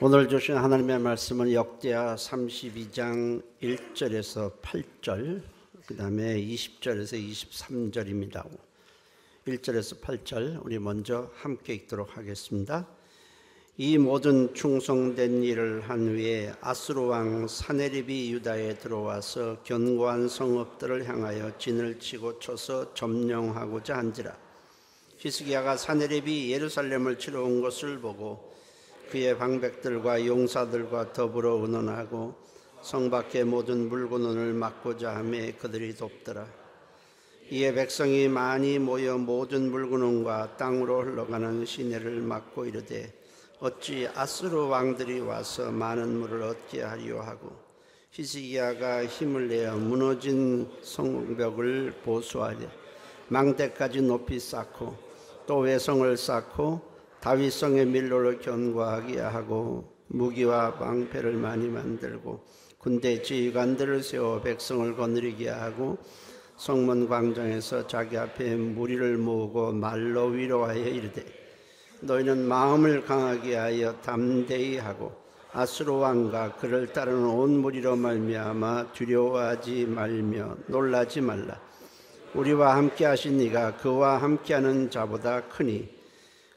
오늘 주신 하나님의 말씀은 역대하 32장 1절에서 8절, 그 다음에 20절에서 23절입니다. 1절에서 8절 우리 먼저 함께 읽도록 하겠습니다. 이 모든 충성된 일을 한 후에 아수르 왕 사네립이 유다에 들어와서 견고한 성읍들을 향하여 진을 치고 쳐서 점령하고자 한지라. 히스기야가 사네립이 예루살렘을 치러 온 것을 보고 그의 방백들과 용사들과 더불어 의논하고 성 밖의 모든 물건을 막고자 하며 그들이 돕더라. 이에 백성이 많이 모여 모든 물건과 땅으로 흘러가는 시내를 막고 이르되 어찌 아수르 왕들이 와서 많은 물을 얻게 하리요 하고, 히스기야가 힘을 내어 무너진 성벽을 보수하되 망대까지 높이 쌓고 또 외성을 쌓고 다윗성의 밀로를 견고하게 하고 무기와 방패를 많이 만들고 군대 지휘관들을 세워 백성을 거느리게 하고 성문 광장에서 자기 앞에 무리를 모으고 말로 위로하여 이르되 너희는 마음을 강하게 하여 담대히 하고 아수르 왕과 그를 따르는 온 무리로 말미암아 두려워하지 말며 놀라지 말라. 우리와 함께 하신 이가 그와 함께하는 자보다 크니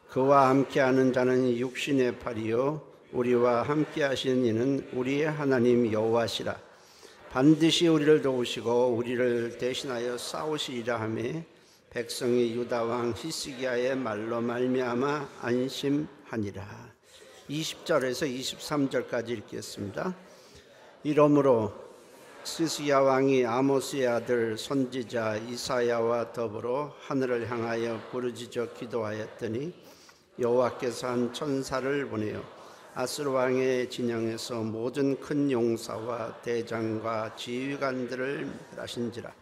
그와 함께하는 자는 육신의 팔이요 우리와 함께하신 이는 우리의 하나님 여호와시라. 반드시 우리를 도우시고 우리를 대신하여 싸우시리라 하며 백성이 유다 왕 히스기야의 말로 말미암아 안심하니라. 20절에서 23절까지 읽겠습니다. 이러므로 히스기야 왕이 아모스의 아들 선지자 이사야와 더불어 하늘을 향하여 부르짖어 기도하였더니 여호와께서 한 천사를 보내어 아수르 왕의 진영에서 모든 큰 용사와 대장과 지휘관들을 멸하신지라.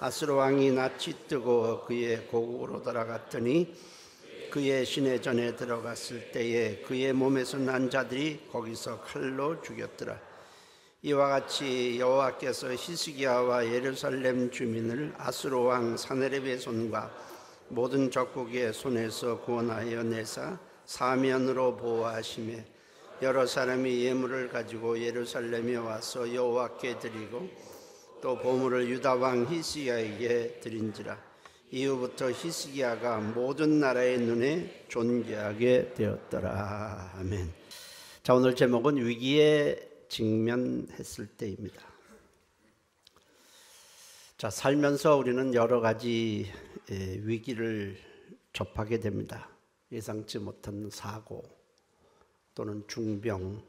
아수르 왕이 낯이 뜨고 그의 고국으로 돌아갔더니 그의 시내전에 들어갔을 때에 그의 몸에서 난 자들이 거기서 칼로 죽였더라. 이와 같이 여호와께서 히스기야와 예루살렘 주민을 아수르 왕 사네립의 손과 모든 적국의 손에서 구원하여 내사 사면으로 보호하시며 여러 사람이 예물을 가지고 예루살렘에 와서 여호와께 드리고 또 보물을 유다 왕 히스기야에게 드린지라. 이후부터 히스기야가 모든 나라의 눈에 존귀하게 되었더라. 아멘. 자, 오늘 제목은 위기에 직면했을 때입니다. 자, 살면서 우리는 여러 가지 위기를 접하게 됩니다. 예상치 못한 사고 또는 중병,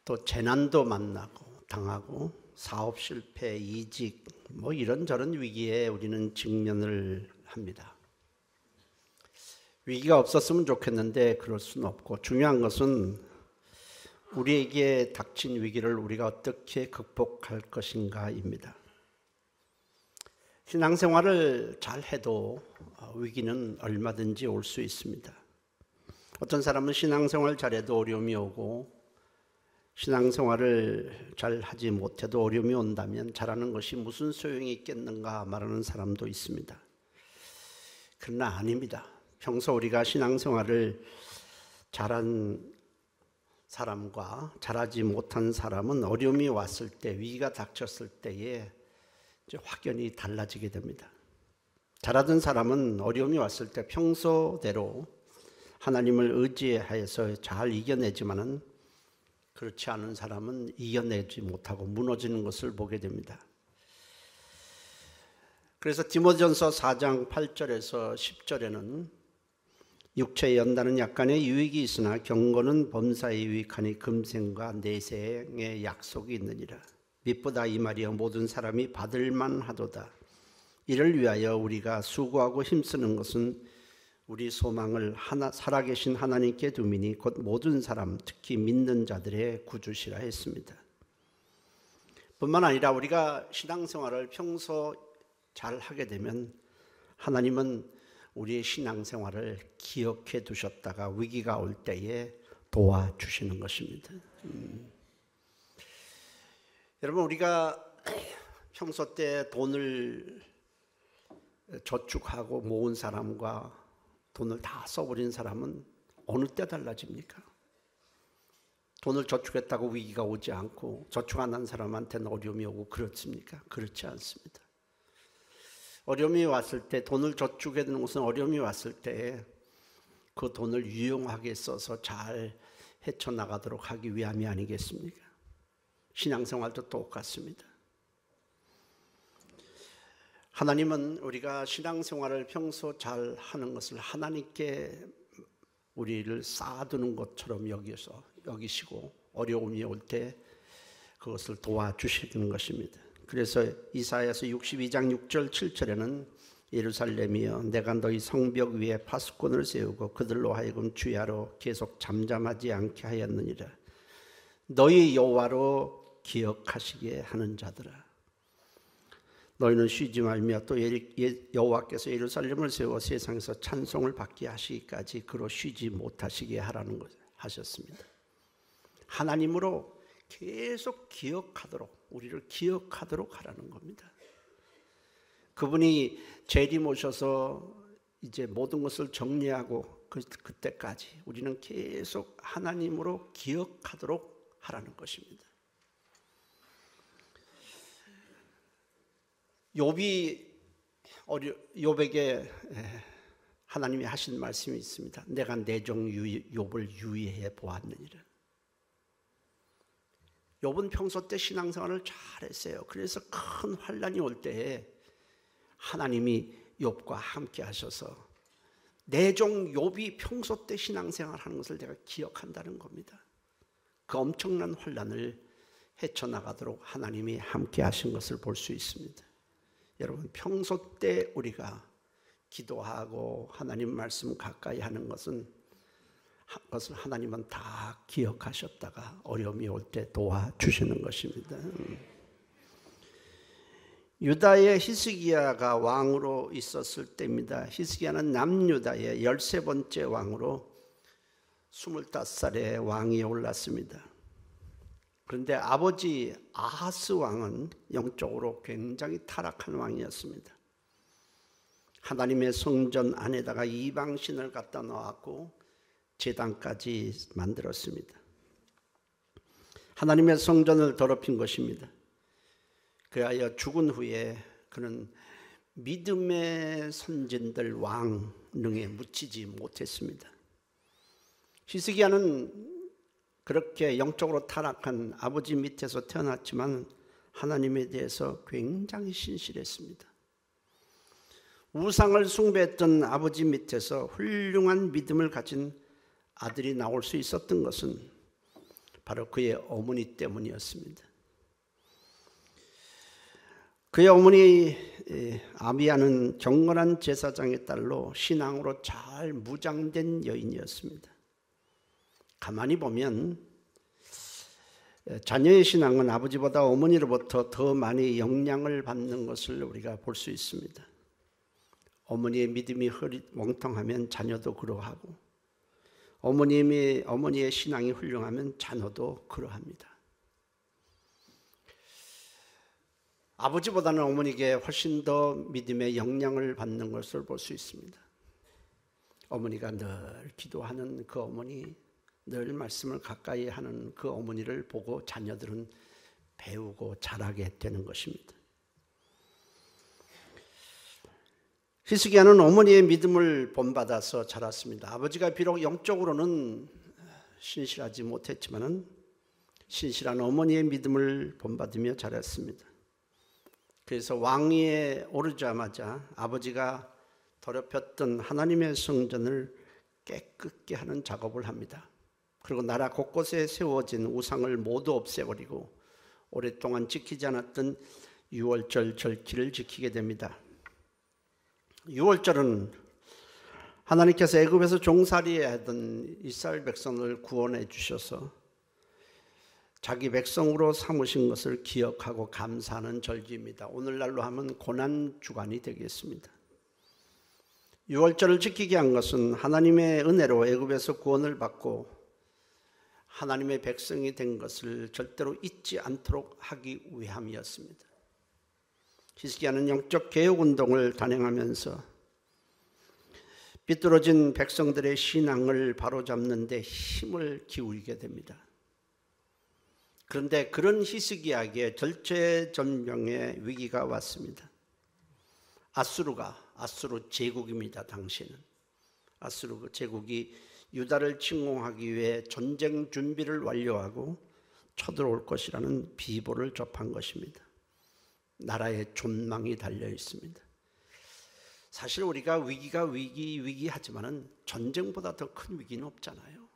또 재난도 만나고 당하고 사업 실패, 이직, 이런저런 위기에 우리는 직면을 합니다. 위기가 없었으면 좋겠는데 그럴 수는 없고, 중요한 것은 우리에게 닥친 위기를 우리가 어떻게 극복할 것인가입니다. 신앙생활을 잘 해도 위기는 얼마든지 올 수 있습니다. 어떤 사람은 신앙생활 잘해도 어려움이 오고, 신앙생활을 잘 하지 못해도 어려움이 온다면 잘하는 것이 무슨 소용이 있겠는가 말하는 사람도 있습니다. 그러나 아닙니다. 평소 우리가 신앙생활을 잘한 사람과 잘하지 못한 사람은 어려움이 왔을 때, 위기가 닥쳤을 때에 확연히 달라지게 됩니다. 잘하던 사람은 어려움이 왔을 때 평소대로 하나님을 의지하여서 잘 이겨내지만은 그렇지 않은 사람은 이겨내지 못하고 무너지는 것을 보게 됩니다. 그래서 디모데전서 4장 8절에서 10절에는 육체의 연단은 약간의 유익이 있으나 경고는 범사에 유익하니 금생과 내생의 약속이 있느니라. 미쁘다 이 말이여 모든 사람이 받을만 하도다. 이를 위하여 우리가 수고하고 힘쓰는 것은 우리 소망을 살아계신 하나님께 두미니 곧 모든 사람 특히 믿는 자들의 구주시라 했습니다. 뿐만 아니라 우리가 신앙생활을 평소 잘 하게 되면 하나님은 우리의 신앙생활을 기억해 두셨다가 위기가 올 때에 도와주시는 것입니다. 여러분, 우리가 평소 때 돈을 저축하고 모은 사람과 돈을 다 써버린 사람은 어느 때 달라집니까? 돈을 저축했다고 위기가 오지 않고 저축 안 한 사람한테는 어려움이 오고 그렇습니까? 그렇지 않습니다. 어려움이 왔을 때, 돈을 저축해 두는 것은 어려움이 왔을 때 그 돈을 유용하게 써서 잘 헤쳐나가도록 하기 위함이 아니겠습니까? 신앙생활도 똑같습니다. 하나님은 우리가 신앙생활을 평소 잘 하는 것을 하나님께 우리를 쌓아두는 것처럼 여기시고 어려움이 올 때 그것을 도와주시는 것입니다. 그래서 이사야서 62장 6절 7절에는 예루살렘이여 내가 너희 성벽 위에 파수꾼을 세우고 그들로 하여금 주야로 계속 잠잠하지 않게 하였느니라. 너희 여호와로 기억하시게 하는 자들아, 너희는 쉬지 말며 또 여호와께서 예루살렘을 세워 세상에서 찬송을 받게 하시기까지 그로 쉬지 못하시게 하라는 것 하셨습니다. 하나님으로 계속 기억하도록, 우리를 기억하도록 하라는 겁니다. 그분이 재림오셔서 이제 모든 것을 정리하고 그때까지 우리는 계속 하나님으로 기억하도록 하라는 것입니다. 욥에게 하나님이 하신 말씀이 있습니다. 내가 내 종 욥을 유의해 보았느니라. 욥은 평소 때 신앙생활을 잘했어요. 그래서 큰 환난이 올 때에 하나님이 욥과 함께 하셔서 내 종 욥이 평소 때 신앙생활 하는 것을 내가 기억한다는 겁니다. 그 엄청난 환난을 헤쳐나가도록 하나님이 함께 하신 것을 볼 수 있습니다. 여러분, 평소 때 우리가 기도하고 하나님 말씀 가까이 하는 것을 하나님은 다 기억하셨다가 어려움이 올 때 도와주시는 것입니다. 유다의 히스기야가 왕으로 있었을 때입니다. 히스기야는 남유다의 13번째 왕으로 25살에 왕위에 올랐습니다. 그런데 아버지 아하스 왕은 영적으로 굉장히 타락한 왕이었습니다. 하나님의 성전 안에다가 이방신을 갖다 놓았고 제단까지 만들었습니다. 하나님의 성전을 더럽힌 것입니다. 그리하여 죽은 후에 그는 믿음의 선진들 왕릉에 묻히지 못했습니다. 히스기야는 그렇게 영적으로 타락한 아버지 밑에서 태어났지만 하나님에 대해서 굉장히 신실했습니다. 우상을 숭배했던 아버지 밑에서 훌륭한 믿음을 가진 아들이 나올 수 있었던 것은 바로 그의 어머니 때문이었습니다. 그의 어머니 아비야는 경건한 제사장의 딸로 신앙으로 잘 무장된 여인이었습니다. 가만히 보면 자녀의 신앙은 아버지보다 어머니로부터 더 많이 영향을 받는 것을 우리가 볼 수 있습니다. 어머니의 믿음이 멍텅하면 자녀도 그러하고 어머니의 신앙이 훌륭하면 자녀도 그러합니다. 아버지보다는 어머니에게 훨씬 더 믿음의 영향을 받는 것을 볼 수 있습니다. 어머니가 늘 기도하는 그 어머니, 늘 말씀을 가까이 하는 그 어머니를 보고 자녀들은 배우고 자라게 되는 것입니다. 히스기야는 어머니의 믿음을 본받아서 자랐습니다. 아버지가 비록 영적으로는 신실하지 못했지만 신실한 어머니의 믿음을 본받으며 자랐습니다. 그래서 왕위에 오르자마자 아버지가 더럽혔던 하나님의 성전을 깨끗게 하는 작업을 합니다. 그리고 나라 곳곳에 세워진 우상을 모두 없애버리고 오랫동안 지키지 않았던 유월절 절기를 지키게 됩니다. 유월절은 하나님께서 애굽에서 종살이 하던 이스라엘 백성을 구원해 주셔서 자기 백성으로 삼으신 것을 기억하고 감사하는 절기입니다. 오늘날로 하면 고난주간이 되겠습니다. 유월절을 지키게 한 것은 하나님의 은혜로 애굽에서 구원을 받고 하나님의 백성이 된 것을 절대로 잊지 않도록 하기 위함이었습니다. 히스기야는 영적 개혁운동을 단행하면서 삐뚤어진 백성들의 신앙을 바로잡는 데 힘을 기울이게 됩니다. 그런데 그런 히스기야에게 절체절명의 위기가 왔습니다. 아수르 제국입니다. 당시에는 아수르 제국이 유다를 침공하기 위해 전쟁 준비를 완료하고 쳐들어올 것이라는 비보를 접한 것입니다. 나라의 존망이 달려 있습니다. 사실 우리가 위기가 위기하지만은 전쟁보다 더 큰 위기는 없잖아요.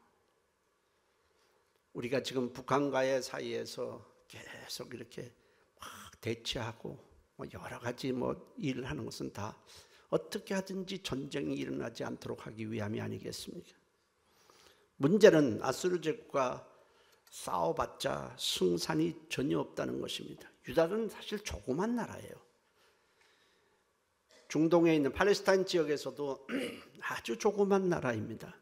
우리가 지금 북한과의 사이에서 계속 이렇게 막 대치하고 여러 가지 일을 하는 것은 다 어떻게 하든지 전쟁이 일어나지 않도록 하기 위함이 아니겠습니까? 문제는 아수르 제국과 싸워봤자 승산이 전혀 없다는 것입니다. 유다는 사실 조그만 나라예요. 중동에 있는 팔레스타인 지역에서도 아주 조그만 나라입니다.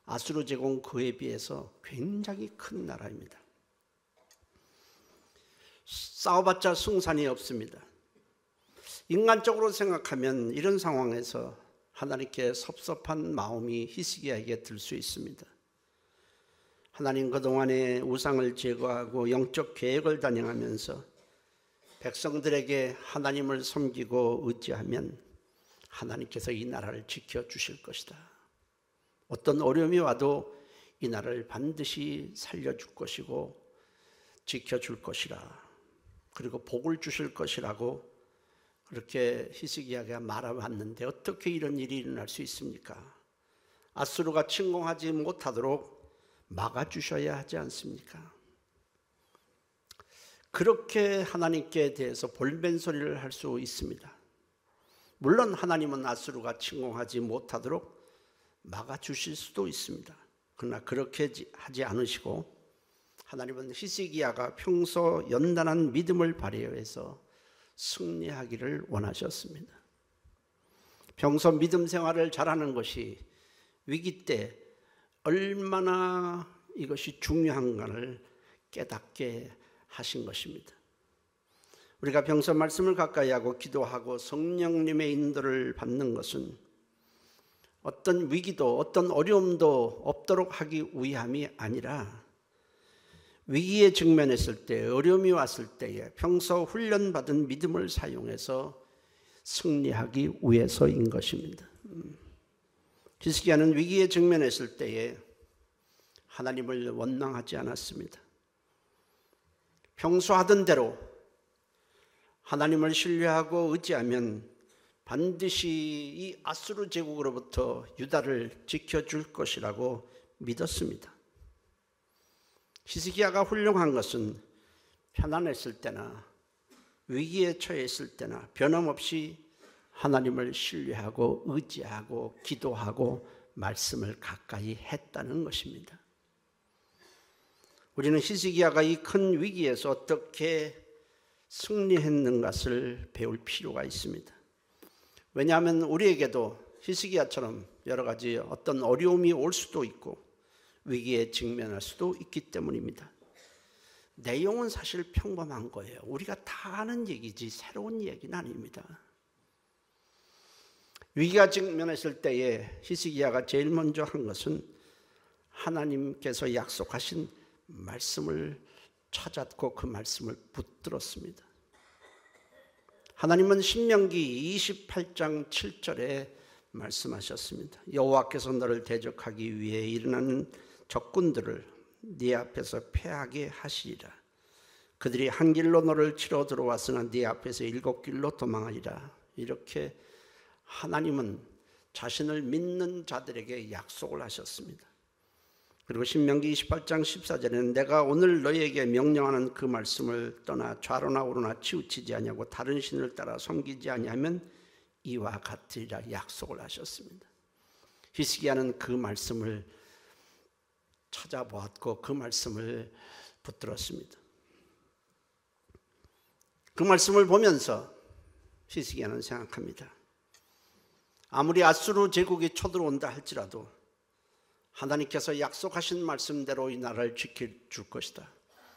아수르 제국은 그에 비해서 굉장히 큰 나라입니다. 싸워봤자 승산이 없습니다. 인간적으로 생각하면 이런 상황에서 하나님께 섭섭한 마음이 히스기야에게 들 수 있습니다. 하나님 그동안에 우상을 제거하고 영적 계획을 단행하면서 백성들에게 하나님을 섬기고 의지하면 하나님께서 이 나라를 지켜주실 것이다. 어떤 어려움이 와도 이 나라를 반드시 살려줄 것이고 지켜줄 것이라, 그리고 복을 주실 것이라고 그렇게 히스기야가 말해왔는데 어떻게 이런 일이 일어날 수 있습니까? 아수르가 침공하지 못하도록 막아주셔야 하지 않습니까? 그렇게 하나님께 대해서 볼멘소리를 할 수 있습니다. 물론 하나님은 아수르가 침공하지 못하도록 막아주실 수도 있습니다. 그러나 그렇게 하지 않으시고 하나님은 히스기야가 평소 연단한 믿음을 발휘해서 승리하기를 원하셨습니다. 평소 믿음 생활을 잘하는 것이 위기 때 얼마나 이것이 중요한가를 깨닫게 하신 것입니다. 우리가 평소 말씀을 가까이 하고 기도하고 성령님의 인도를 받는 것은 어떤 위기도 어떤 어려움도 없도록 하기 위함이 아니라 위기에 직면했을 때, 어려움이 왔을 때에 평소 훈련받은 믿음을 사용해서 승리하기 위해서인 것입니다. 히스기야는 위기에 직면했을 때에 하나님을 원망하지 않았습니다. 평소 하던 대로 하나님을 신뢰하고 의지하면 반드시 이 아수르 제국으로부터 유다를 지켜줄 것이라고 믿었습니다. 히스기야가 훌륭한 것은 편안했을 때나 위기에 처했을 때나 변함없이 하나님을 신뢰하고 의지하고 기도하고 말씀을 가까이 했다는 것입니다. 우리는 히스기야가 이 큰 위기에서 어떻게 승리했는가를 배울 필요가 있습니다. 왜냐하면 우리에게도 히스기야처럼 여러 가지 어떤 어려움이 올 수도 있고 위기에 직면할 수도 있기 때문입니다. 내용은 사실 평범한 거예요. 우리가 다 아는 얘기지 새로운 얘기는 아닙니다. 위기가 직면했을 때에 히스기야가 제일 먼저 한 것은 하나님께서 약속하신 말씀을 찾았고 그 말씀을 붙들었습니다. 하나님은 신명기 28장 7절에 말씀하셨습니다. 여호와께서 너를 대적하기 위해 일어나는 적군들을 네 앞에서 패하게 하시리라. 그들이 한 길로 너를 치러 들어왔으나 네 앞에서 7길로 도망하리라. 이렇게 하나님은 자신을 믿는 자들에게 약속을 하셨습니다. 그리고 신명기 28장 14절에는 내가 오늘 너희에게 명령하는 그 말씀을 떠나 좌로나 우로나 치우치지 아니하고 다른 신을 따라 섬기지 아니하면 이와 같으리라 약속을 하셨습니다. 히스기야는 그 말씀을 찾아보았고 그 말씀을 붙들었습니다. 그 말씀을 보면서 히스기야는 생각합니다. 아무리 아수르 제국이 쳐들어온다 할지라도 하나님께서 약속하신 말씀대로 이 나라를 지켜줄 것이다.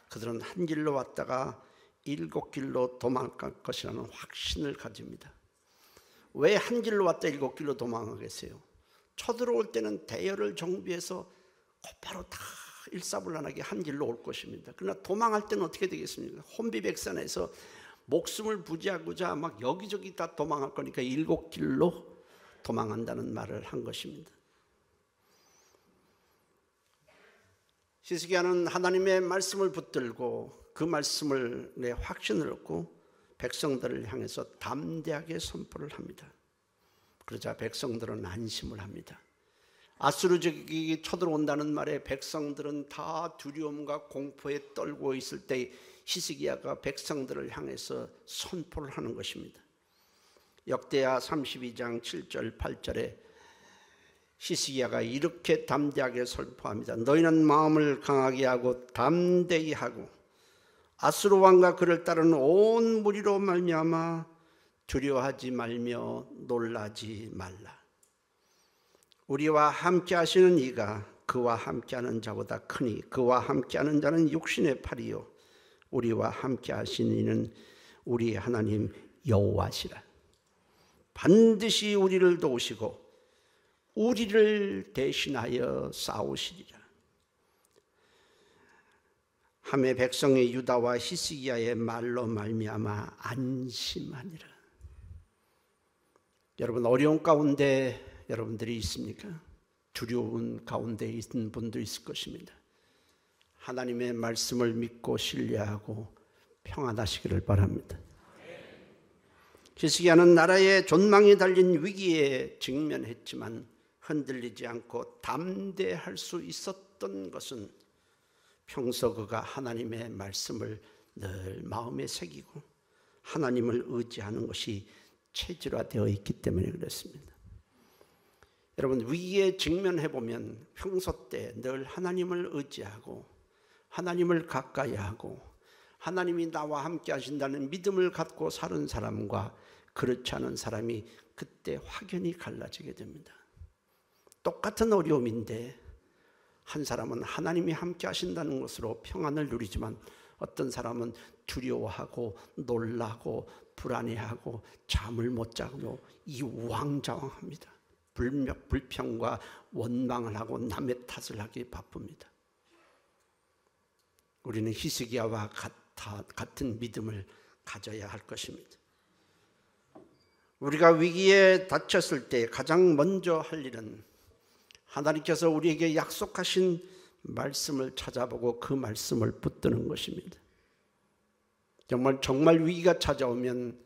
그들은 한 길로 왔다가 7길로 도망갈 것이라는 확신을 가집니다. 왜 한 길로 왔다 7길로 도망가겠어요? 쳐들어올 때는 대열을 정비해서 곧바로 다 일사불란하게 한 길로 올 것입니다. 그러나 도망할 때는 어떻게 되겠습니까? 혼비백산에서 목숨을 부지하고자 막 여기저기 다 도망할 거니까 7길로 도망한다는 말을 한 것입니다. 히스기야는 하나님의 말씀을 붙들고 그 말씀을 내 확신을 얻고 백성들을 향해서 담대하게 선포를 합니다. 그러자 백성들은 안심을 합니다. 아수르족이 쳐들어온다는 말에 백성들은 다 두려움과 공포에 떨고 있을 때 히스기야가 백성들을 향해서 선포를 하는 것입니다. 역대하 32장 7절 8절에 히스기야가 이렇게 담대하게 선포합니다. 너희는 마음을 강하게 하고 담대히 하고 아수르 왕과 그를 따르는 온 무리로 말미암아 두려워하지 말며 놀라지 말라. 우리와 함께 하시는 이가 그와 함께하는 자보다 크니 그와 함께하는 자는 육신의 팔이요 우리와 함께 하시는 이는 우리 하나님 여호와시라. 반드시 우리를 도우시고 우리를 대신하여 싸우시리라. 함의 백성의 유다와 히스기야의 말로 말미암아 안심하니라. 여러분, 어려운 가운데 여러분들이 있습니까? 두려운 가운데 있는 분도 있을 것입니다. 하나님의 말씀을 믿고 신뢰하고 평안하시기를 바랍니다. 히스기야는 나라의 존망이 달린 위기에 직면했지만 흔들리지 않고 담대할 수 있었던 것은 평소 그가 하나님의 말씀을 늘 마음에 새기고 하나님을 의지하는 것이 체질화되어 있기 때문에 그렇습니다. 여러분, 위기에 직면해보면 평소 때 늘 하나님을 의지하고 하나님을 가까이 하고 하나님이 나와 함께 하신다는 믿음을 갖고 사는 사람과 그렇지 않은 사람이 그때 확연히 갈라지게 됩니다. 똑같은 어려움인데 한 사람은 하나님이 함께 하신다는 것으로 평안을 누리지만 어떤 사람은 두려워하고 놀라고 불안해하고 잠을 못 자고 이우왕좌왕합니다. 불평과 원망을 하고 남의 탓을 하기 바쁩니다. 우리는 히스기야와 같은 믿음을 가져야 할 것입니다. 우리가 위기에 닥쳤을 때 가장 먼저 할 일은 하나님께서 우리에게 약속하신 말씀을 찾아보고 그 말씀을 붙드는 것입니다. 정말 위기가 찾아오면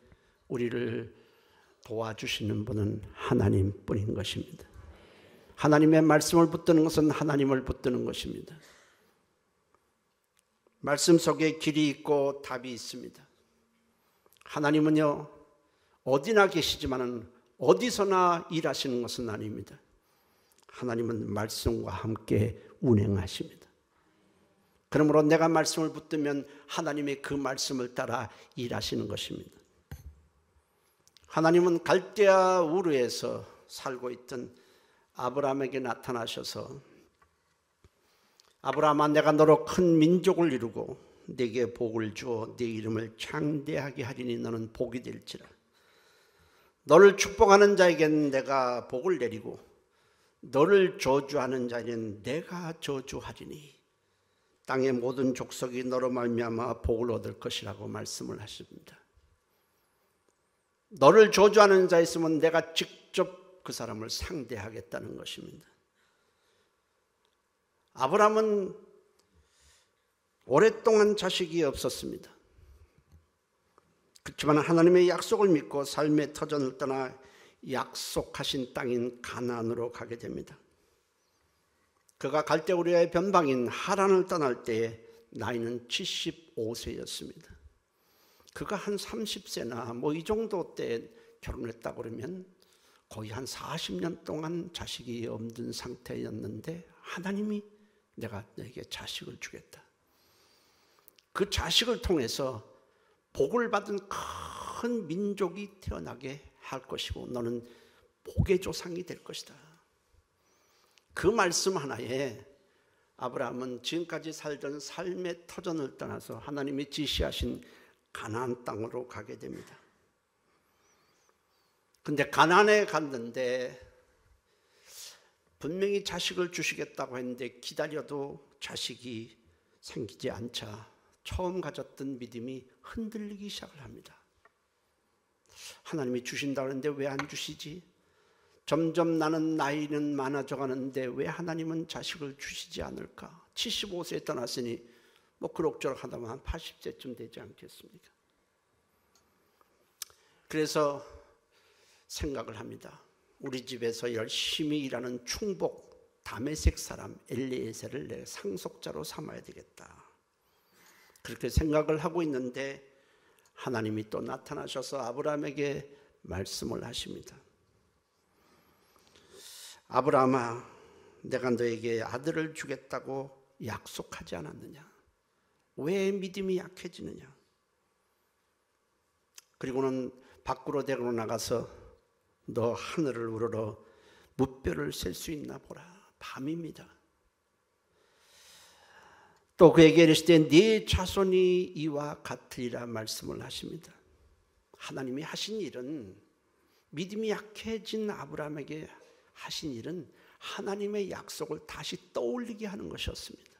우리를 도와주시는 분은 하나님뿐인 것입니다. 하나님의 말씀을 붙드는 것은 하나님을 붙드는 것입니다. 말씀 속에 길이 있고 답이 있습니다. 하나님은요, 어디나 계시지만 어디서나 일하시는 것은 아닙니다. 하나님은 말씀과 함께 운행하십니다. 그러므로 내가 말씀을 붙들면 하나님의 그 말씀을 따라 일하시는 것입니다. 하나님은 갈대아 우르에서 살고 있던 아브라함에게 나타나셔서 아브라함아, 내가 너로 큰 민족을 이루고 네게 복을 주어 네 이름을 창대하게 하리니 너는 복이 될지라. 너를 축복하는 자에게는 내가 복을 내리고 너를 저주하는 자에게는 내가 저주하리니 땅의 모든 족속이 너로 말미암아 복을 얻을 것이라고 말씀을 하십니다. 너를 저주하는 자 있으면 내가 직접 그 사람을 상대하겠다는 것입니다. 아브라함은 오랫동안 자식이 없었습니다. 그렇지만 하나님의 약속을 믿고 삶의 터전을 떠나 약속하신 땅인 가나안으로 가게 됩니다. 그가 갈대우르의 변방인 하란을 떠날 때 나이는 75세였습니다. 그가 한 30세나 이 정도 때 결혼했다고 그러면 거의 한 40년 동안 자식이 없는 상태였는데 하나님이 내가 너에게 자식을 주겠다. 그 자식을 통해서 복을 받은 큰 민족이 태어나게 할 것이고 너는 복의 조상이 될 것이다. 그 말씀 하나에 아브라함은 지금까지 살던 삶의 터전을 떠나서 하나님이 지시하신 가나안 땅으로 가게 됩니다. 근데 가나안에 갔는데 분명히 자식을 주시겠다고 했는데 기다려도 자식이 생기지 않자 처음 가졌던 믿음이 흔들리기 시작을 합니다. 하나님이 주신다고 하는데 왜 안 주시지? 점점 나는 나이는 많아져 가는데 왜 하나님은 자식을 주시지 않을까? 75세에 떠났으니 뭐 그럭저럭 하다만 한 80세쯤 되지 않겠습니까? 그래서 생각을 합니다. 우리 집에서 열심히 일하는 충복 다메섹 사람 엘리에셀을 내 상속자로 삼아야 되겠다. 그렇게 생각을 하고 있는데 하나님이 또 나타나셔서 아브라함에게 말씀을 하십니다. 아브라함아, 내가 너에게 아들을 주겠다고 약속하지 않았느냐? 왜 믿음이 약해지느냐? 그리고는 밖으로 데리고 나가서 너 하늘을 우러러 무뼈를 셀 수 있나 보라. 밤입니다. 또 그에게 이르시되 네 자손이 이와 같으리라 말씀을 하십니다. 하나님이 하신 일은, 믿음이 약해진 아브라함에게 하신 일은 하나님의 약속을 다시 떠올리게 하는 것이었습니다.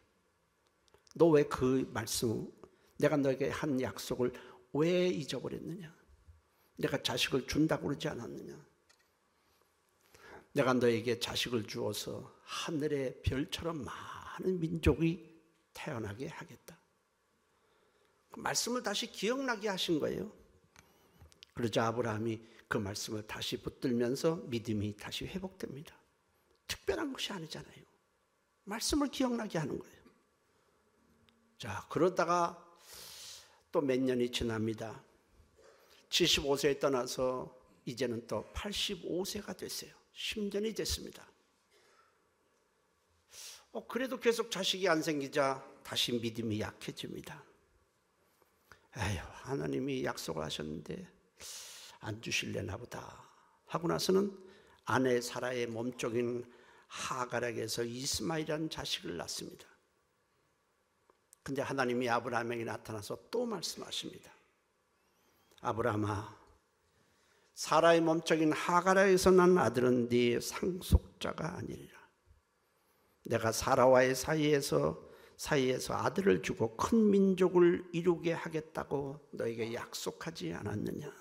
너 왜 그 말씀, 내가 너에게 한 약속을 왜 잊어버렸느냐? 내가 자식을 준다고 그러지 않았느냐? 내가 너에게 자식을 주어서 하늘의 별처럼 많은 민족이 태어나게 하겠다. 그 말씀을 다시 기억나게 하신 거예요. 그러자 아브라함이 그 말씀을 다시 붙들면서 믿음이 다시 회복됩니다. 특별한 것이 아니잖아요. 말씀을 기억나게 하는 거예요. 자, 그러다가 또 몇 년이 지납니다. 75세에 떠나서 이제는 또 85세가 됐어요. 10년이 됐습니다. 그래도 계속 자식이 안 생기자 다시 믿음이 약해집니다. 에휴, 하나님이 약속을 하셨는데 안 주실래나 보다 하고 나서는 아내 사라의 몸종인 하갈에게서 이스마엘이라는 자식을 낳습니다. 근데 하나님이 아브라함에게 나타나서 또 말씀하십니다. 아브라함아, 사라의 몸종인 하갈에게서 난 아들은 네 상속자가 아니리라. 내가 사라와의 사이에서 아들을 주고 큰 민족을 이루게 하겠다고 너에게 약속하지 않았느냐.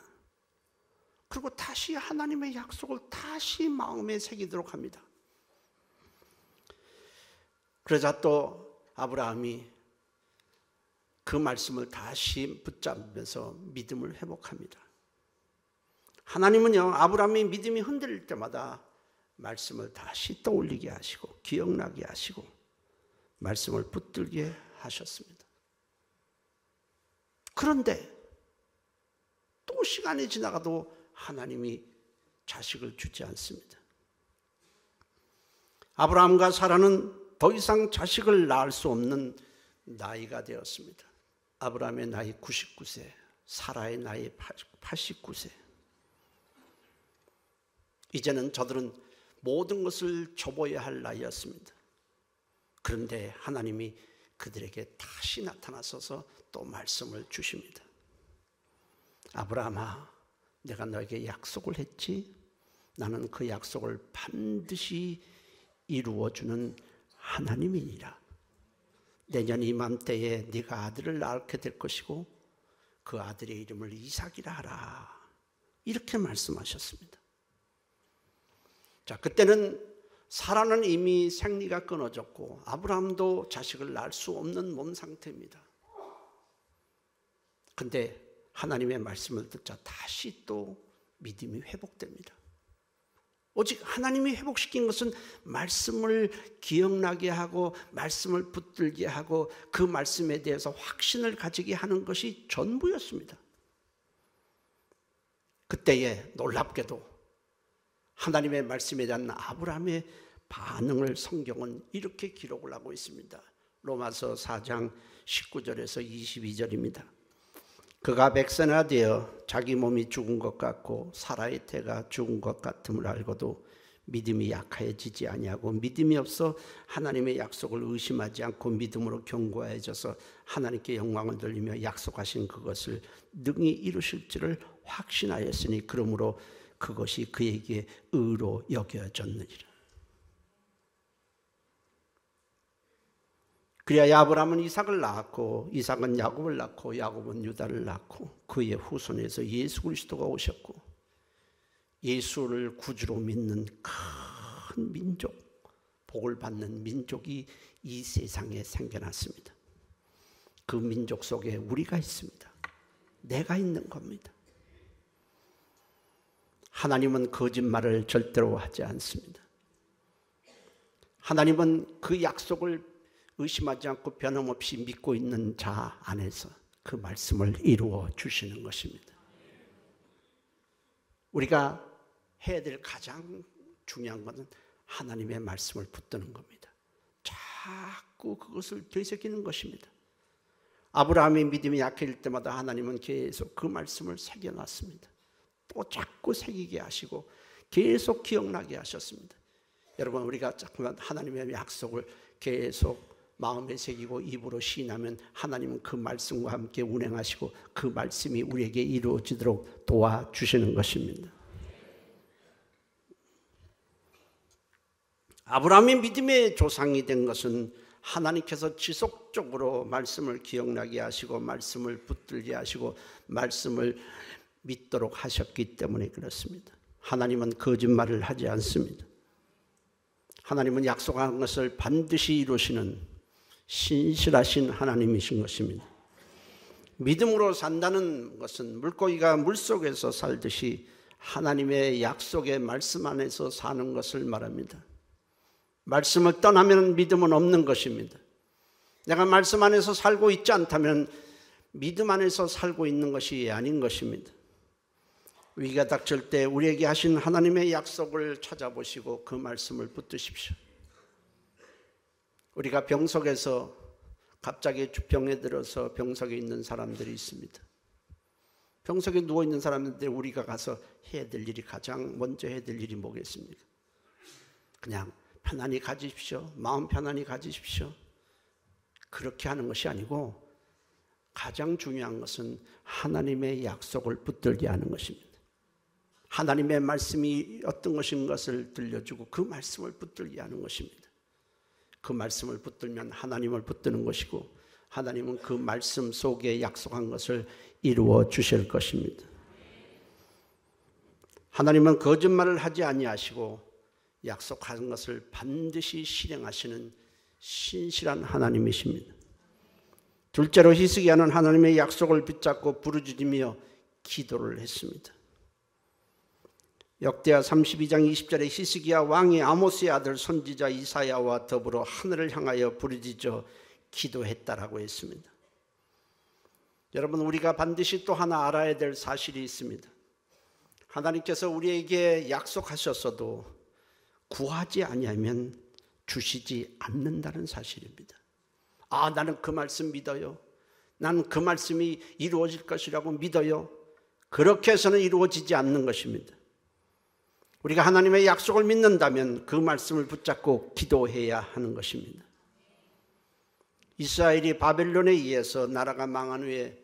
그리고 다시 하나님의 약속을 다시 마음에 새기도록 합니다. 그러자 또 아브라함이 그 말씀을 다시 붙잡으면서 믿음을 회복합니다. 하나님은요, 아브라함이 믿음이 흔들릴 때마다 말씀을 다시 떠올리게 하시고 기억나게 하시고 말씀을 붙들게 하셨습니다. 그런데 또 시간이 지나가도 하나님이 자식을 주지 않습니다. 아브라함과 사라는 더 이상 자식을 낳을 수 없는 나이가 되었습니다. 아브라함의 나이 99세, 사라의 나이 89세. 이제는 저들은 모든 것을 접어야 할 나이였습니다. 그런데 하나님이 그들에게 다시 나타나셔서 또 말씀을 주십니다. 아브라함아, 내가 너에게 약속을 했지? 나는 그 약속을 반드시 이루어주는 하나님이니라. 내년 이맘때에 네가 아들을 낳게 될 것이고 그 아들의 이름을 이삭이라 하라. 이렇게 말씀하셨습니다. 자, 그때는 사라는 이미 생리가 끊어졌고 아브라함도 자식을 낳을 수 없는 몸 상태입니다. 근데 하나님의 말씀을 듣자 다시 또 믿음이 회복됩니다. 오직 하나님이 회복시킨 것은 말씀을 기억나게 하고 말씀을 붙들게 하고 그 말씀에 대해서 확신을 가지게 하는 것이 전부였습니다. 그때에 놀랍게도 하나님의 말씀에 대한 아브라함의 반응을 성경은 이렇게 기록을 하고 있습니다. 로마서 4장 19절에서 22절입니다. 그가 백세나 되어 자기 몸이 죽은 것 같고 사라의 태가 죽은 것 같음을 알고도 믿음이 약해지지 아니하고 믿음이 없어 하나님의 약속을 의심하지 않고 믿음으로 견고해져서 하나님께 영광을 돌리며 약속하신 그것을 능히 이루실 줄을 확신하였으니 그러므로 그것이 그에게 의로 여겨졌느니라. 그래야 아브라함은 이삭을 낳았고 이삭은 야곱을 낳고 야곱은 유다를 낳고 그의 후손에서 예수 그리스도가 오셨고 예수를 구주로 믿는 큰 민족, 복을 받는 민족이 이 세상에 생겨났습니다. 그 민족 속에 우리가 있습니다. 내가 있는 겁니다. 하나님은 거짓말을 절대로 하지 않습니다. 하나님은 그 약속을 의심하지 않고 변함없이 믿고 있는 자 안에서 그 말씀을 이루어 주시는 것입니다. 우리가 해야 될 가장 중요한 것은 하나님의 말씀을 붙드는 겁니다. 자꾸 그것을 되새기는 것입니다. 아브라함의 믿음이 약해질 때마다 하나님은 계속 그 말씀을 새겨놨습니다. 또 자꾸 새기게 하시고 계속 기억나게 하셨습니다. 여러분, 우리가 자꾸만 하나님의 약속을 계속 마음에 새기고 입으로 시인하면 하나님은 그 말씀과 함께 운행하시고 그 말씀이 우리에게 이루어지도록 도와주시는 것입니다. 아브라함이 믿음의 조상이 된 것은 하나님께서 지속적으로 말씀을 기억나게 하시고 말씀을 붙들게 하시고 말씀을 믿도록 하셨기 때문에 그렇습니다. 하나님은 거짓말을 하지 않습니다. 하나님은 약속한 것을 반드시 이루시는 신실하신 하나님이신 것입니다. 믿음으로 산다는 것은 물고기가 물속에서 살듯이 하나님의 약속의 말씀 안에서 사는 것을 말합니다. 말씀을 떠나면 믿음은 없는 것입니다. 내가 말씀 안에서 살고 있지 않다면 믿음 안에서 살고 있는 것이 아닌 것입니다. 위기가 닥칠 때 우리에게 하신 하나님의 약속을 찾아보시고 그 말씀을 붙드십시오. 우리가 병석에서 갑자기 병에 들어서 병석에 있는 사람들이 있습니다. 병석에 누워있는 사람들 우리가 가서 해야 될 일이 가장 먼저 해야 될 일이 뭐겠습니까? 그냥 편안히 가지십시오. 마음 편안히 가지십시오. 그렇게 하는 것이 아니고 가장 중요한 것은 하나님의 약속을 붙들게 하는 것입니다. 하나님의 말씀이 어떤 것인 것을 들려주고 그 말씀을 붙들게 하는 것입니다. 그 말씀을 붙들면 하나님을 붙드는 것이고 하나님은 그 말씀 속에 약속한 것을 이루어 주실 것입니다. 하나님은 거짓말을 하지 아니하시고 약속한 것을 반드시 실행하시는 신실한 하나님이십니다. 둘째로 히스기야는 하나님의 약속을 붙잡고 부르짖으며 기도를 했습니다. 역대하 32장 20절에 히스기야 왕이 아모스의 아들 선지자 이사야와 더불어 하늘을 향하여 부르짖어 기도했다라고 했습니다. 여러분, 우리가 반드시 또 하나 알아야 될 사실이 있습니다. 하나님께서 우리에게 약속하셨어도 구하지 아니하면 주시지 않는다는 사실입니다. 아, 나는 그 말씀 믿어요. 나는 그 말씀이 이루어질 것이라고 믿어요. 그렇게 해서는 이루어지지 않는 것입니다. 우리가 하나님의 약속을 믿는다면 그 말씀을 붙잡고 기도해야 하는 것입니다. 이스라엘이 바벨론에 의해서 나라가 망한 후에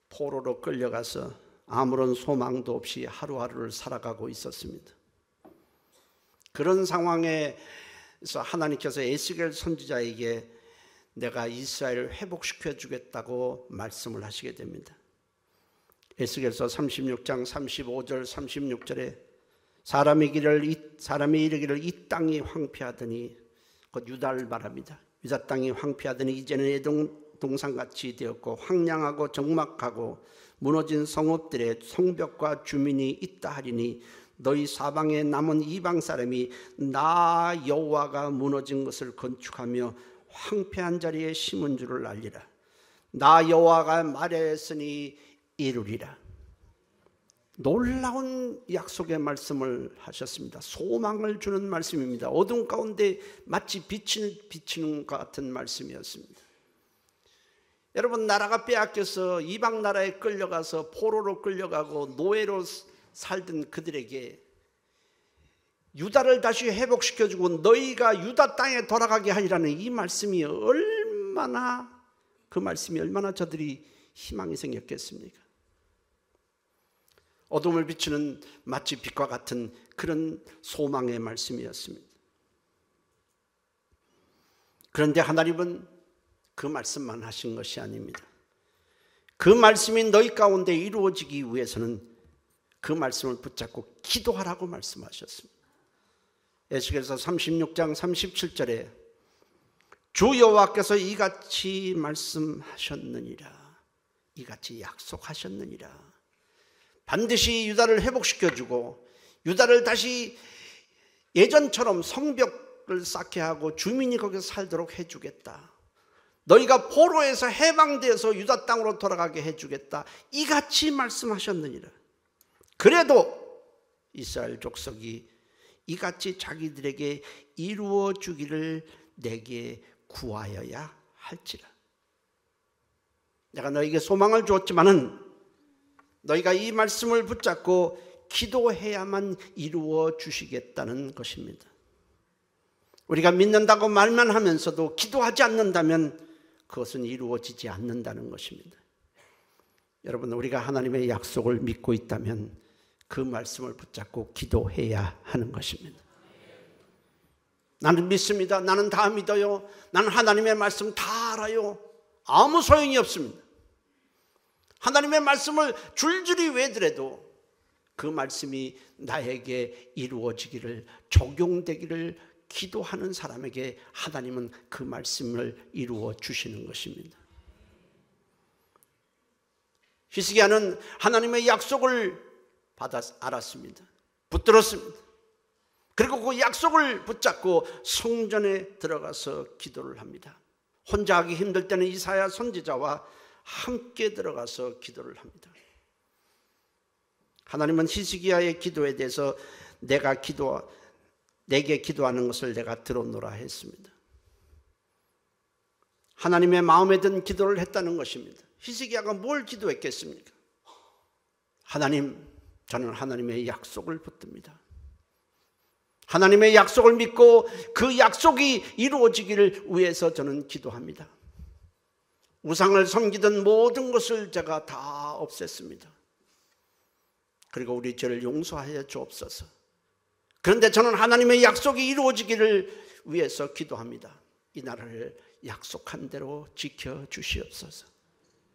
포로로 끌려가서 아무런 소망도 없이 하루하루를 살아가고 있었습니다. 그런 상황에서 하나님께서 에스겔 선지자에게 내가 이스라엘을 회복시켜 주겠다고 말씀을 하시게 됩니다. 에스겔서 36장 35절 36절에 사람이 이르기를 이 땅이 황폐하더니 곧 유다를 말합니다. 유다 땅이 황폐하더니 이제는 에돔 동산같이 되었고 황량하고 적막하고 무너진 성읍들에 성벽과 주민이 있다 하리니 너희 사방에 남은 이방 사람이 나 여호와가 무너진 것을 건축하며 황폐한 자리에 심은 줄을 알리라. 나 여호와가 말하였으니 이루리라. 놀라운 약속의 말씀을 하셨습니다. 소망을 주는 말씀입니다. 어둠 가운데 마치 비치는 것 같은 말씀이었습니다. 여러분, 나라가 빼앗겨서 이방 나라에 끌려가서 포로로 끌려가고 노예로 살던 그들에게 유다를 다시 회복시켜주고 너희가 유다 땅에 돌아가게 하리라는 이 말씀이 그 말씀이 얼마나 저들이 희망이 생겼겠습니까? 어둠을 비추는 마치 빛과 같은 그런 소망의 말씀이었습니다. 그런데 하나님은 그 말씀만 하신 것이 아닙니다. 그 말씀이 너희 가운데 이루어지기 위해서는 그 말씀을 붙잡고 기도하라고 말씀하셨습니다. 에스겔서 36장 37절에 주 여호와께서 이같이 말씀하셨느니라, 이같이 약속하셨느니라. 반드시 유다를 회복시켜주고 유다를 다시 예전처럼 성벽을 쌓게 하고 주민이 거기서 살도록 해주겠다. 너희가 포로에서 해방되어서 유다 땅으로 돌아가게 해주겠다. 이같이 말씀하셨느니라. 그래도 이스라엘 족속이 이같이 자기들에게 이루어 주기를 내게 구하여야 할지라. 내가 너에게 소망을 주었지만은 너희가 이 말씀을 붙잡고 기도해야만 이루어 주시겠다는 것입니다. 우리가 믿는다고 말만 하면서도 기도하지 않는다면 그것은 이루어지지 않는다는 것입니다. 여러분, 우리가 하나님의 약속을 믿고 있다면 그 말씀을 붙잡고 기도해야 하는 것입니다. 나는 믿습니다. 나는 다 믿어요. 나는 하나님의 말씀 다 알아요. 아무 소용이 없습니다. 하나님의 말씀을 줄줄이 외우더라도 그 말씀이 나에게 이루어지기를, 적용되기를 기도하는 사람에게 하나님은 그 말씀을 이루어 주시는 것입니다. 히스기야는 하나님의 약속을 알았습니다. 붙들었습니다. 그리고 그 약속을 붙잡고 성전에 들어가서 기도를 합니다. 혼자 하기 힘들 때는 이사야 선지자와 함께 들어가서 기도를 합니다. 하나님은 히스기야의 기도에 대해서 내게 기도하는 것을 내가 들었노라 했습니다. 하나님의 마음에 든 기도를 했다는 것입니다. 히스기야가 뭘 기도했겠습니까? 하나님, 저는 하나님의 약속을 붙듭니다. 하나님의 약속을 믿고 그 약속이 이루어지기를 위해서 저는 기도합니다. 우상을 섬기던 모든 것을 제가 다 없앴습니다. 그리고 우리 죄를 용서하여 주옵소서. 그런데 저는 하나님의 약속이 이루어지기를 위해서 기도합니다. 이 나라를 약속한 대로 지켜주시옵소서.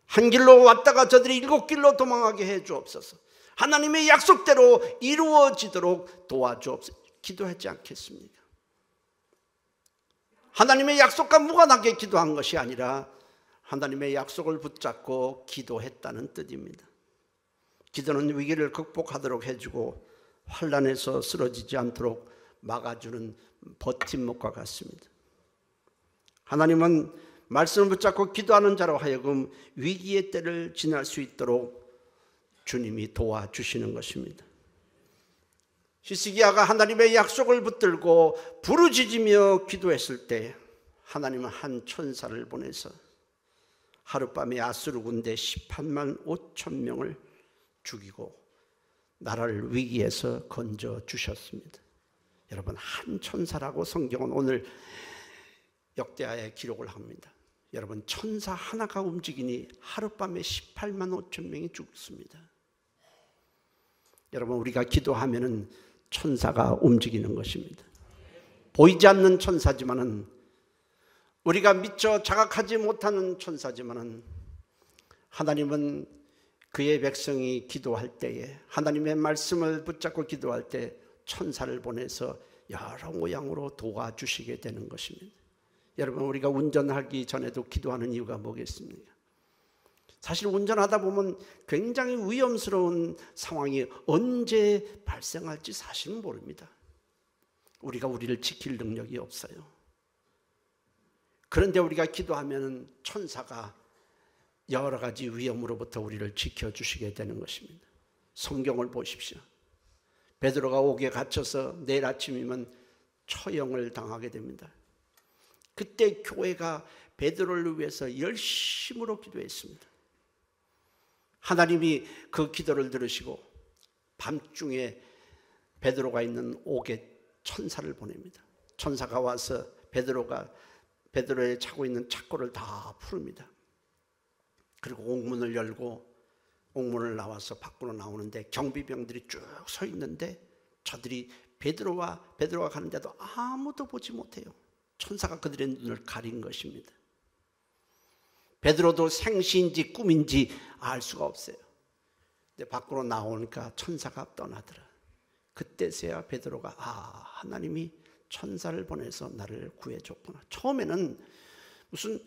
한 길로 왔다가 저들이 7길로 도망하게 해 주옵소서. 하나님의 약속대로 이루어지도록 도와주옵소서. 기도하지 않겠습니까? 하나님의 약속과 무관하게 기도한 것이 아니라 하나님의 약속을 붙잡고 기도했다는 뜻입니다. 기도는 위기를 극복하도록 해주고 환난에서 쓰러지지 않도록 막아주는 버팀목과 같습니다. 하나님은 말씀을 붙잡고 기도하는 자로 하여금 위기의 때를 지날 수 있도록 주님이 도와주시는 것입니다. 히스기야가 하나님의 약속을 붙들고 부르짖으며 기도했을 때 하나님은 한 천사를 보내서 하룻밤에 아수르 군대 18만 5천 명을 죽이고 나라를 위기에서 건져 주셨습니다. 여러분, 한 천사라고 성경은 오늘 역대하에 기록을 합니다. 여러분, 천사 하나가 움직이니 하룻밤에 18만 5천 명이 죽습니다. 여러분, 우리가 기도하면은 천사가 움직이는 것입니다. 보이지 않는 천사지만은, 우리가 미처 자각하지 못하는 천사지만은, 하나님은 그의 백성이 기도할 때에, 하나님의 말씀을 붙잡고 기도할 때 천사를 보내서 여러 모양으로 도와주시게 되는 것입니다. 여러분, 우리가 운전하기 전에도 기도하는 이유가 뭐겠습니까? 사실 운전하다 보면 굉장히 위험스러운 상황이 언제 발생할지 사실은 모릅니다. 우리가 우리를 지킬 능력이 없어요. 그런데 우리가 기도하면 천사가 여러 가지 위험으로부터 우리를 지켜주시게 되는 것입니다. 성경을 보십시오. 베드로가 옥에 갇혀서 내일 아침이면 처형을 당하게 됩니다. 그때 교회가 베드로를 위해서 열심으로 기도했습니다. 하나님이 그 기도를 들으시고 밤중에 베드로가 있는 옥에 천사를 보냅니다. 천사가 와서 베드로의 차고 있는 착고를 다 풀입니다. 그리고 옥문을 열고 옥문을 나와서 밖으로 나오는데 경비병들이 쭉 서 있는데 저들이 베드로가 가는데도 아무도 보지 못해요. 천사가 그들의 눈을 가린 것입니다. 베드로도 생시인지 꿈인지 알 수가 없어요. 근데 밖으로 나오니까 천사가 떠나더라. 그때서야 베드로가 하나님이 천사를 보내서 나를 구해줬구나. 처음에는 무슨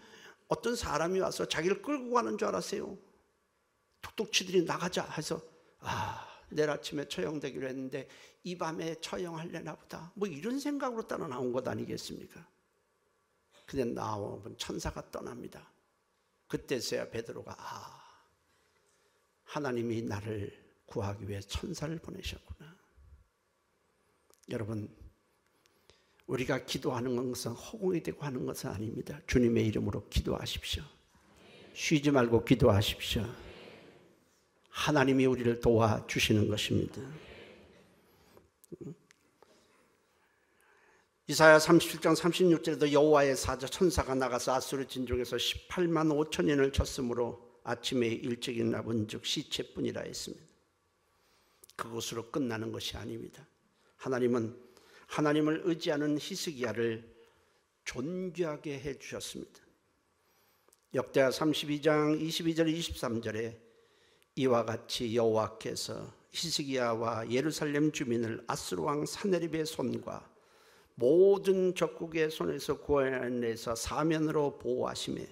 어떤 사람이 와서 자기를 끌고 가는 줄 알았어요. 툭툭 치더니 나가자 해서 내일 아침에 처형되기로 했는데 이 밤에 처형하려나 보다, 뭐 이런 생각으로 따라 나온 것 아니겠습니까? 근데 나오면 천사가 떠납니다. 그때서야 베드로가 하나님이 나를 구하기 위해 천사를 보내셨구나. 여러분, 우리가 기도하는 것은 허공이 되고 하는 것은 아닙니다. 주님의 이름으로 기도하십시오. 쉬지 말고 기도하십시오. 하나님이 우리를 도와주시는 것입니다. 이사야 37장 36절에도 여호와의 사자 천사가 나가서 아수르 진중에서 18만 5천인을 쳤으므로 아침에 일찍 일어나본 즉 시체뿐이라 했습니다. 그것으로 끝나는 것이 아닙니다. 하나님은 하나님을 의지하는 히스기야를 존귀하게 해주셨습니다. 역대하 32장 22절 23절에 이와 같이 여호와께서 히스기야와 예루살렘 주민을 아수르 왕 사네립의 손과 모든 적국의 손에서 구원해내서 사면으로 보호하시며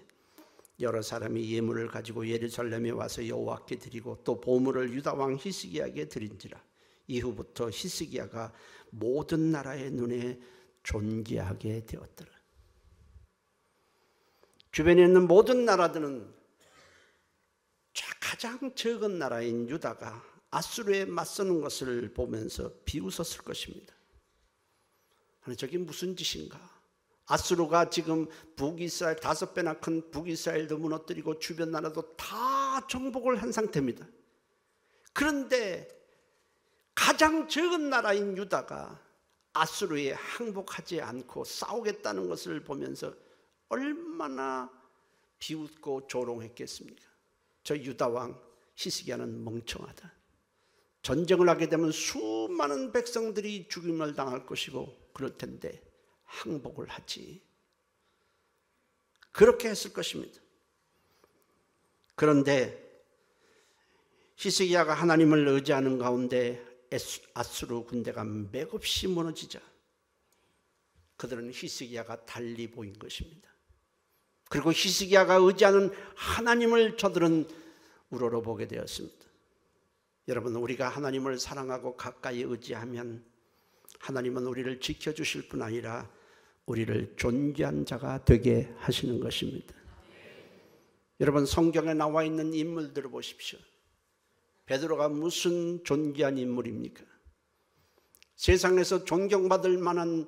여러 사람이 예물을 가지고 예루살렘에 와서 여호와께 드리고 또 보물을 유다 왕 히스기야에게 드린지라. 이후부터 히스기야가 모든 나라의 눈에 존귀하게 되었더라. 주변에 있는 모든 나라들은 가장 적은 나라인 유다가 아수르에 맞서는 것을 보면서 비웃었을 것입니다. 아니, 저게 무슨 짓인가? 아수르가 지금 북이스라엘 5배나 큰 북이스라엘도 무너뜨리고 주변 나라도 다 정복을 한 상태입니다. 그런데 가장 적은 나라인 유다가 아수르에 항복하지 않고 싸우겠다는 것을 보면서 얼마나 비웃고 조롱했겠습니까? 저 유다 왕 히스기야는 멍청하다. 전쟁을 하게 되면 수많은 백성들이 죽임을 당할 것이고 그럴 텐데 항복을 하지. 그렇게 했을 것입니다. 그런데 히스기야가 하나님을 의지하는 가운데 아수르 군대가 맥없이 무너지자 그들은 히스기야가 달리 보인 것입니다. 그리고 히스기야가 의지하는 하나님을 저들은 우러러보게 되었습니다. 여러분, 우리가 하나님을 사랑하고 가까이 의지하면 하나님은 우리를 지켜주실 뿐 아니라 우리를 존귀한 자가 되게 하시는 것입니다. 여러분, 성경에 나와 있는 인물들을 보십시오. 베드로가 무슨 존귀한 인물입니까? 세상에서 존경받을 만한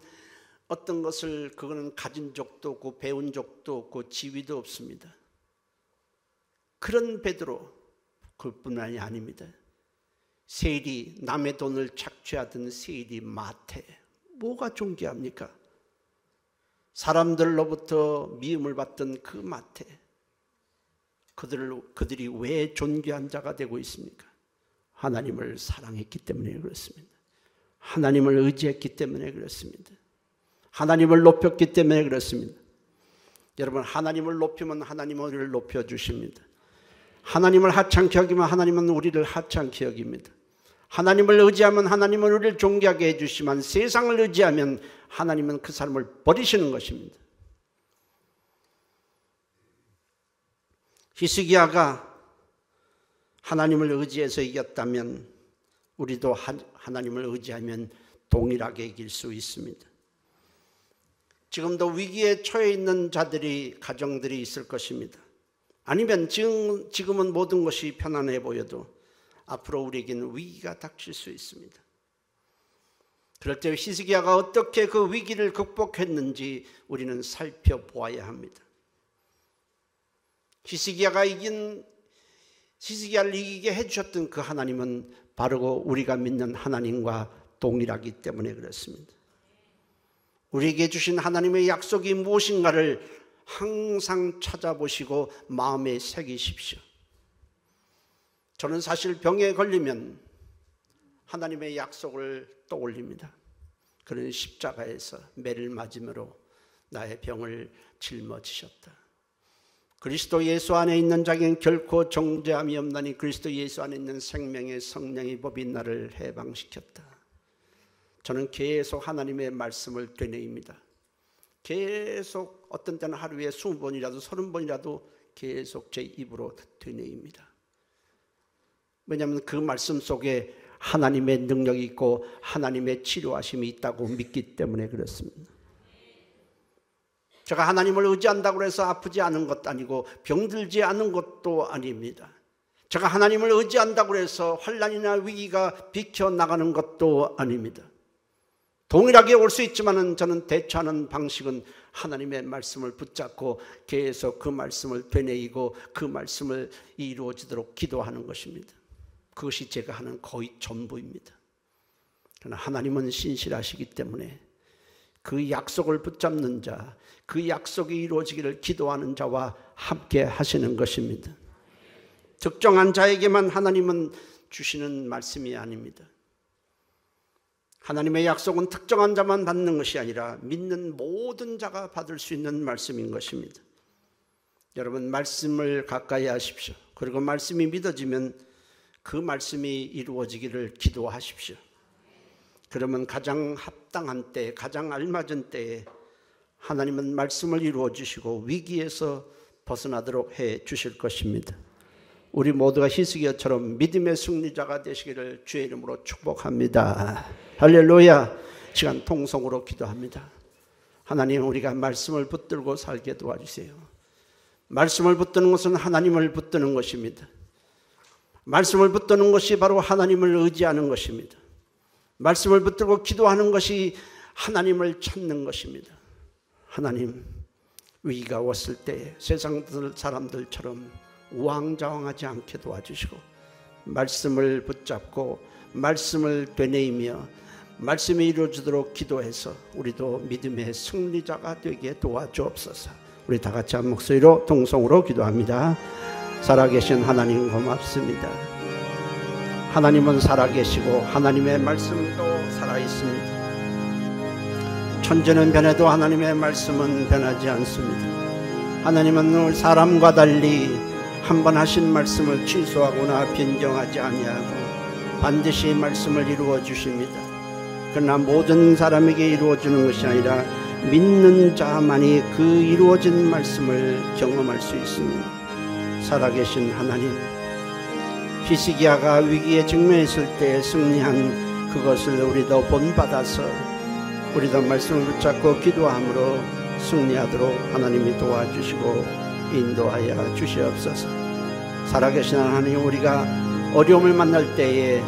어떤 것을 그거는 가진 적도 없고 배운 적도 없고 지위도 없습니다. 그런 베드로, 그뿐만이 아닙니다. 세일이 남의 돈을 착취하던 세일이 마태, 뭐가 존귀합니까? 사람들로부터 미움을 받던 그 마태, 그들이 왜 존귀한 자가 되고 있습니까? 하나님을 사랑했기 때문에 그렇습니다. 하나님을 의지했기 때문에 그렇습니다. 하나님을 높였기 때문에 그렇습니다. 여러분, 하나님을 높이면 하나님은 우리를 높여주십니다. 하나님을 하찮게 여기면 하나님은 우리를 하찮게 여깁니다. 하나님을 의지하면 하나님은 우리를 존귀하게 해주시지만 세상을 의지하면 하나님은 그 사람을 버리시는 것입니다. 히스기야가 하나님을 의지해서 이겼다면 우리도 하나님을 의지하면 동일하게 이길 수 있습니다. 지금도 위기에 처해 있는 자들이, 가정들이 있을 것입니다. 아니면 지금은 모든 것이 편안해 보여도 앞으로 우리에게는 위기가 닥칠 수 있습니다. 그럴 때 히스기야가 어떻게 그 위기를 극복했는지 우리는 살펴보아야 합니다. 히스기야를 이기게 해주셨던 그 하나님은 바로 우리가 믿는 하나님과 동일하기 때문에 그렇습니다. 우리에게 주신 하나님의 약속이 무엇인가를 항상 찾아보시고 마음에 새기십시오. 저는 사실 병에 걸리면 하나님의 약속을 떠올립니다. 그는 십자가에서 매를 맞음으로 나의 병을 짊어지셨다. 그리스도 예수 안에 있는 자에게는 결코 정죄함이 없나니 그리스도 예수 안에 있는 생명의 성령의 법이 나를 해방시켰다. 저는 계속 하나님의 말씀을 되뇌입니다. 계속 어떤 때는 하루에 20번이라도 30번이라도 계속 제 입으로 되뇌입니다. 왜냐하면 그 말씀 속에 하나님의 능력이 있고 하나님의 치료하심이 있다고 믿기 때문에 그렇습니다. 제가 하나님을 의지한다고 해서 아프지 않은 것도 아니고 병들지 않은 것도 아닙니다. 제가 하나님을 의지한다고 해서 환난이나 위기가 비켜나가는 것도 아닙니다. 동일하게 올 수 있지만 저는 대처하는 방식은 하나님의 말씀을 붙잡고 계속 그 말씀을 되뇌이고 그 말씀을 이루어지도록 기도하는 것입니다. 그것이 제가 하는 거의 전부입니다. 그러나 하나님은 신실하시기 때문에 그 약속을 붙잡는 자, 그 약속이 이루어지기를 기도하는 자와 함께 하시는 것입니다. 특정한 자에게만 하나님은 주시는 말씀이 아닙니다. 하나님의 약속은 특정한 자만 받는 것이 아니라 믿는 모든 자가 받을 수 있는 말씀인 것입니다. 여러분, 말씀을 가까이 하십시오. 그리고 말씀이 믿어지면 그 말씀이 이루어지기를 기도하십시오. 그러면 가장 합당한 때, 가장 알맞은 때에 하나님은 말씀을 이루어 주시고 위기에서 벗어나도록 해 주실 것입니다. 우리 모두가 히스기야처럼 믿음의 승리자가 되시기를 주의 이름으로 축복합니다. 할렐루야. 시간 통성으로 기도합니다. 하나님, 우리가 말씀을 붙들고 살게 도와주세요. 말씀을 붙드는 것은 하나님을 붙드는 것입니다. 말씀을 붙드는 것이 바로 하나님을 의지하는 것입니다. 말씀을 붙들고 기도하는 것이 하나님을 찾는 것입니다. 하나님, 위기가 왔을 때 세상 사람들처럼 우왕좌왕하지 않게 도와주시고 말씀을 붙잡고 말씀을 되뇌이며 말씀이 이루어지도록 기도해서 우리도 믿음의 승리자가 되게 도와주옵소서. 우리 다 같이 한 목소리로 동성으로 기도합니다. 살아계신 하나님 고맙습니다. 하나님은 살아계시고 하나님의 말씀도 살아있습니다. 천지는 변해도 하나님의 말씀은 변하지 않습니다. 하나님은 사람과 달리 한 번 하신 말씀을 취소하거나 변경하지 아니하고 반드시 말씀을 이루어 주십니다. 그러나 모든 사람에게 이루어지는 것이 아니라 믿는 자만이 그 이루어진 말씀을 경험할 수 있습니다. 살아계신 하나님, 히스기야가 위기에 직면했을 때 승리한 그것을 우리도 본받아서 우리도 말씀을 붙잡고 기도함으로 승리하도록 하나님이 도와주시고 인도하여 주시옵소서. 살아계신 하나님, 우리가 어려움을 만날 때에,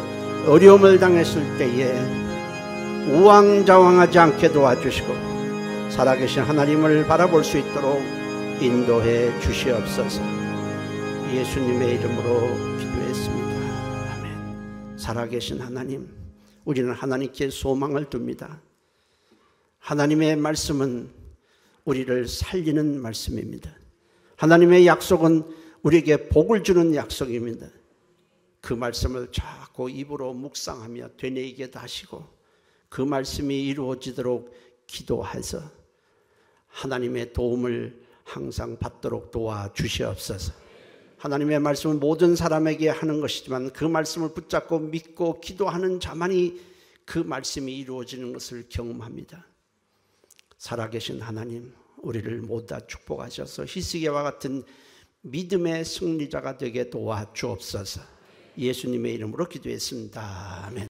어려움을 당했을 때에 우왕좌왕하지 않게 도와주시고 살아계신 하나님을 바라볼 수 있도록 인도해 주시옵소서. 예수님의 이름으로 기도했습니다. 아멘. 살아계신 하나님, 우리는 하나님께 소망을 둡니다. 하나님의 말씀은 우리를 살리는 말씀입니다. 하나님의 약속은 우리에게 복을 주는 약속입니다. 그 말씀을 자꾸 입으로 묵상하며 되뇌이게 하시고 그 말씀이 이루어지도록 기도해서 하나님의 도움을 항상 받도록 도와주시옵소서. 하나님의 말씀은 모든 사람에게 하는 것이지만 그 말씀을 붙잡고 믿고 기도하는 자만이 그 말씀이 이루어지는 것을 경험합니다. 살아계신 하나님, 우리를 모두 다 축복하셔서 히스기야와 같은 믿음의 승리자가 되게 도와주옵소서. 예수님의 이름으로 기도했습니다. 아멘.